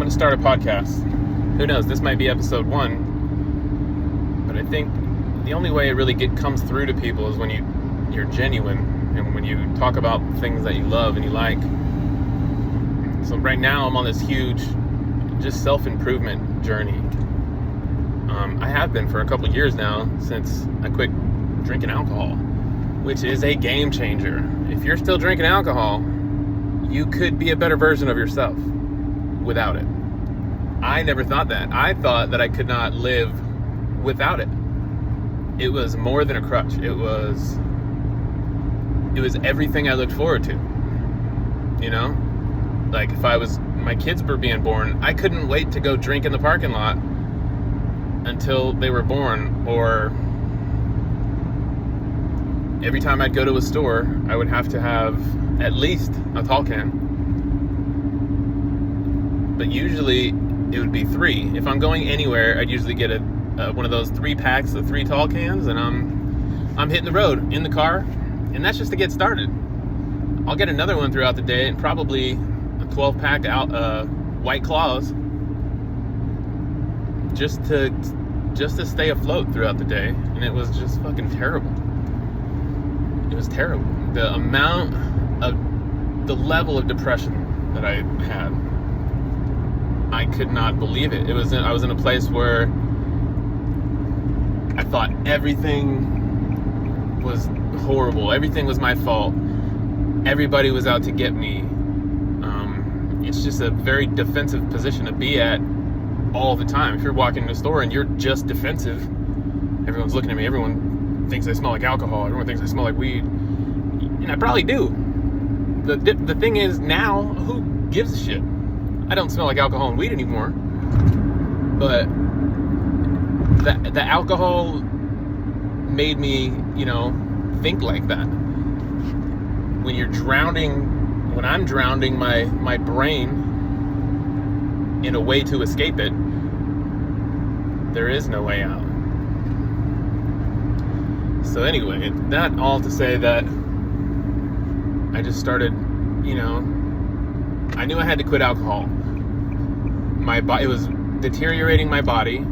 to start a podcast. Who knows? This might be episode 1. But I think the only way it really comes through to people is when you're genuine and when you talk about things that you love and you like. So right now I'm on this huge just self-improvement journey. I have been for a couple years now since I quit drinking alcohol, which is a game changer. If you're still drinking alcohol, you could be a better version of yourself without it. I never thought that. I thought that I could not live without it. It was more than a crutch. It was everything I looked forward to. You know? Like if my kids were being born, I couldn't wait to go drink in the parking lot until they were born. Or every time I'd go to a store, I would have to have at least a tall can. But usually it would be 3. If I'm going anywhere, I'd usually get one of those 3 packs of 3 tall cans, and I'm hitting the road in the car, and that's just to get started. I'll get another one throughout the day, and probably a 12-pack White Claws, just to stay afloat throughout the day. And it was just fucking terrible. It was terrible. The level of depression that I had, I could not believe it. I was in a place where I thought everything was horrible. Everything was my fault. Everybody was out to get me. It's just a very defensive position to be at all the time. If you're walking in a store and you're just defensive, everyone's looking at me. Everyone thinks I smell like alcohol. Everyone thinks I smell like weed. And I probably do. The thing is, now, who gives a shit? I don't smell like alcohol and weed anymore. But the alcohol made me, think like that. When I'm drowning my brain in a way to escape it, there is no way out. So anyway, that all to say that I just started, I knew I had to quit alcohol. It was deteriorating my body.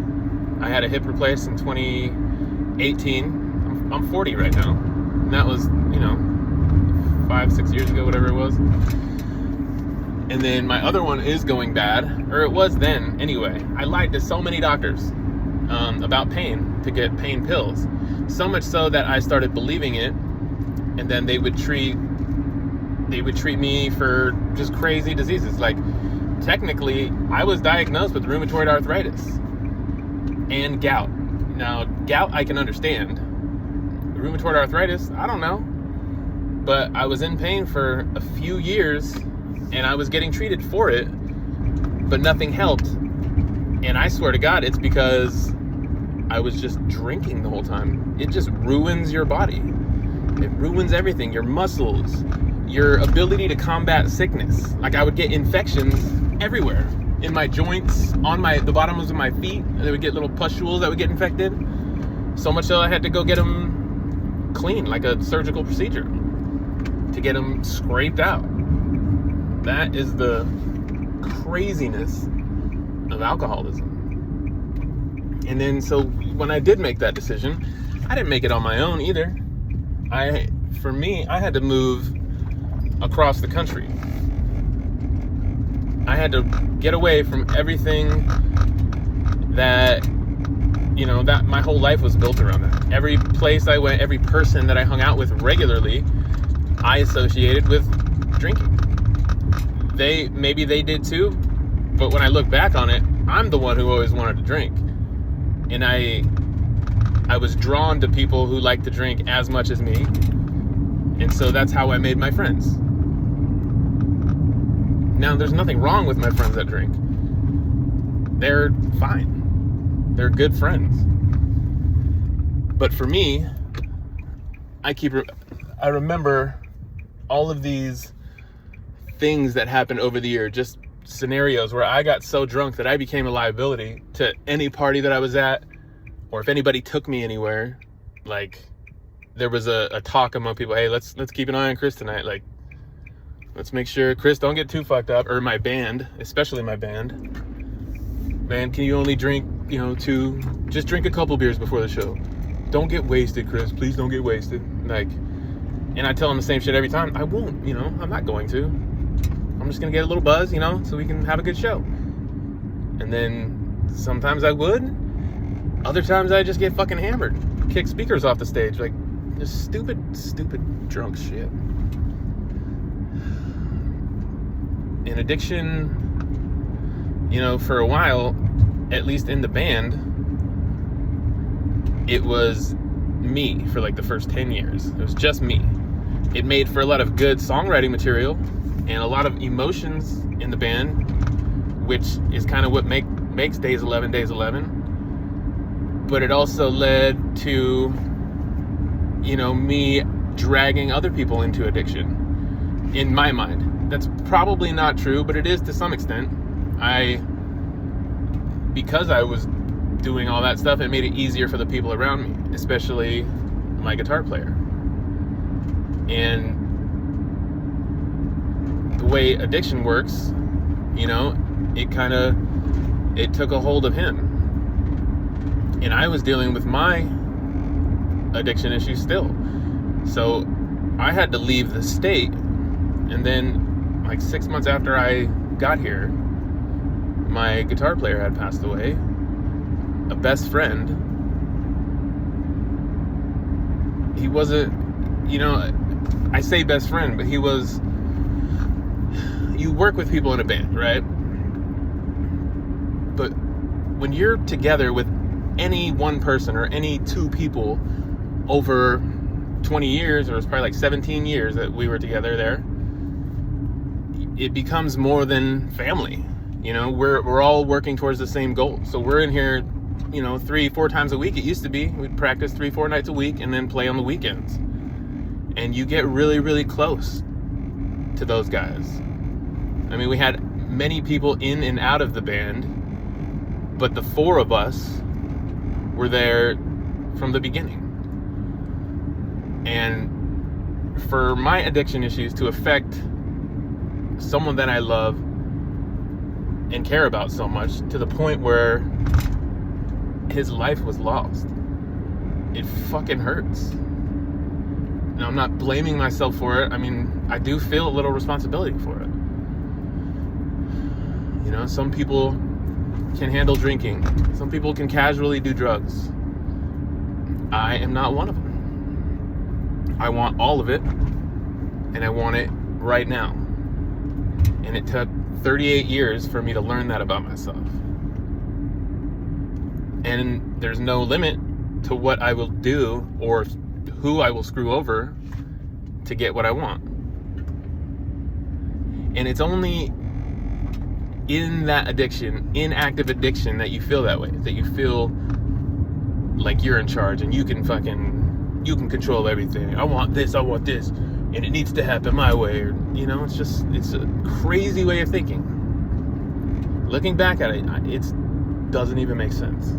I had a hip replaced in 2018. I'm 40 right now. And that was, 5-6 years ago, whatever it was. And then my other one is going bad, or it was then anyway. I lied to so many doctors about pain to get pain pills. So much so that I started believing it, and then they would treat me for just crazy diseases. Like, technically, I was diagnosed with rheumatoid arthritis and gout. Now, gout I can understand. Rheumatoid arthritis, I don't know. But I was in pain for a few years, and I was getting treated for it, but nothing helped. And I swear to God, it's because I was just drinking the whole time. It just ruins your body. It ruins everything. Your muscles, your ability to combat sickness. Like, I would get infections everywhere. In my joints, on the bottoms of my feet. They would get little pustules that would get infected. So much so I had to go get them clean, like a surgical procedure, to get them scraped out. That is the craziness of alcoholism. And then, so when I did make that decision, I didn't make it on my own either. For me, I had to move across the country. I had to get away from everything that, that my whole life was built around that. Every place I went, every person that I hung out with regularly, I associated with drinking. Maybe they did too, but when I look back on it, I'm the one who always wanted to drink. And I was drawn to people who like to drink as much as me. And so that's how I made my friends. Now, there's nothing wrong with my friends that drink. They're fine. They're good friends. But for me, I remember all of these things that happened over the year, just scenarios where I got so drunk that I became a liability to any party that I was at, or if anybody took me anywhere. Like, there was a talk among people, hey, let's keep an eye on Chris tonight. Like, let's make sure Chris don't get too fucked up, or my band, especially my band. man, can you only drink, two? Just drink a couple beers before the show. Don't get wasted, Chris. Please don't get wasted. Like, and I tell him the same shit every time. I won't, I'm not going to. I'm just going to get a little buzz, so we can have a good show. And then sometimes I would. Other times I just get fucking hammered. Kick speakers off the stage. Like, just stupid drunk shit. In addiction, for a while, at least in the band, it was me for like the first 10 years. It was just me. It made for a lot of good songwriting material and a lot of emotions in the band, which is kind of what makes Days 11 Days 11. But it also led to, me dragging other people into addiction, in my mind. That's probably not true, but it is to some extent. Because I was doing all that stuff, it made it easier for the people around me, especially my guitar player. And the way addiction works, it took a hold of him. And I was dealing with my addiction issues still. So I had to leave the state. And then, like 6 months after I got here, my guitar player had passed away. A best friend. He wasn't, I say best friend, but he was, you work with people in a band, right? But when you're together with any one person or any two people over 20 years, or it's probably like 17 years that we were together there, it becomes more than family. We're all working towards the same goal. So we're in here, 3-4 times a week. It used to be we'd practice 3-4 nights a week and then play on the weekends. And you get really, really close to those guys. I mean, we had many people in and out of the band, but the four of us were there from the beginning. And for my addiction issues to affect someone that I love and care about so much, to the point where his life was lost, it fucking hurts. Now, I'm not blaming myself for it. I mean, I do feel a little responsibility for it. Some people can handle drinking. Some people can casually do drugs. I am not one of them. I want all of it, and I want it right now. And it took 38 years for me to learn that about myself. And there's no limit to what I will do or who I will screw over to get what I want. And it's only in that addiction, in active addiction, that you feel that way, that you feel like you're in charge and you can control everything. I want this, and it needs to happen my way. Or, it's a crazy way of thinking. Looking back at it, it doesn't even make sense.